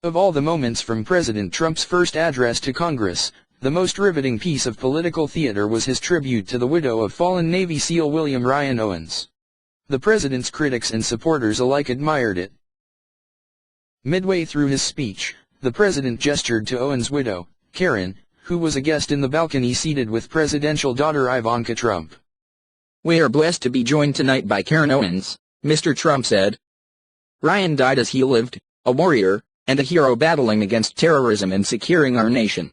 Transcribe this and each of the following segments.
Of all the moments from President Trump's first address to Congress, the most riveting piece of political theater was his tribute to the widow of fallen Navy SEAL Carryn Owens. The president's critics and supporters alike admired it. Midway through his speech, the president gestured to Owens' widow, Carryn, who was a guest in the balcony seated with presidential daughter Ivanka Trump. "We are blessed to be joined tonight by Carryn Owens," Mr. Trump said. "Ryan died as he lived, a warrior, and a hero battling against terrorism and securing our nation.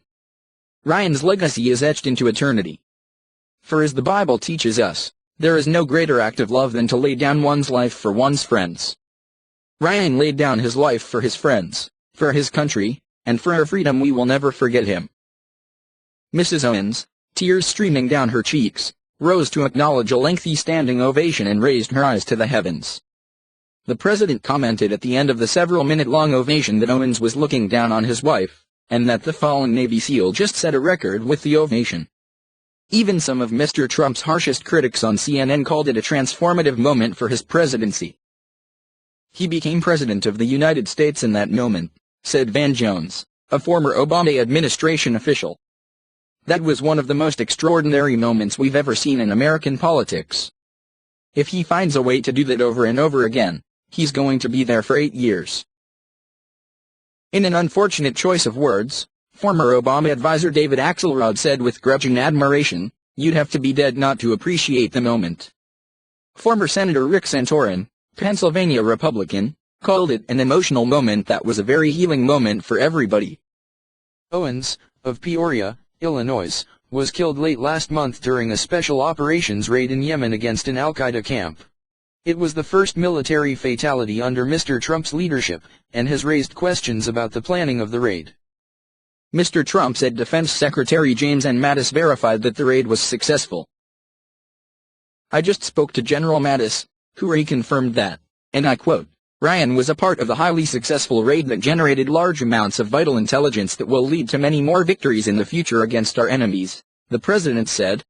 Ryan's legacy is etched into eternity. For as the Bible teaches us, there is no greater act of love than to lay down one's life for one's friends. Ryan laid down his life for his friends, for his country, and for our freedom. We will never forget him." Mrs. Owens, tears streaming down her cheeks, rose to acknowledge a lengthy standing ovation and raised her eyes to the heavens. The president commented at the end of the several-minute-long ovation that Owens was looking down on his wife, and that the fallen Navy SEAL just set a record with the ovation. Even some of Mr. Trump's harshest critics on CNN called it a transformative moment for his presidency. "He became president of the United States in that moment," said Van Jones, a former Obama administration official. "That was one of the most extraordinary moments we've ever seen in American politics. If he finds a way to do that over and over again, he's going to be there for 8 years." In an unfortunate choice of words, former Obama advisor David Axelrod said with grudging admiration, "You'd have to be dead not to appreciate the moment." Former Senator Rick Santorum, Pennsylvania Republican, called it an emotional moment that was a very healing moment for everybody. Owens, of Peoria, Illinois, was killed late last month during a special operations raid in Yemen against an al-Qaeda camp. It was the first military fatality under Mr. Trump's leadership, and has raised questions about the planning of the raid. Mr. Trump said Defense Secretary James N. Mattis verified that the raid was successful. "I just spoke to General Mattis, who reconfirmed that, and I quote, Ryan was a part of the highly successful raid that generated large amounts of vital intelligence that will lead to many more victories in the future against our enemies," the president said.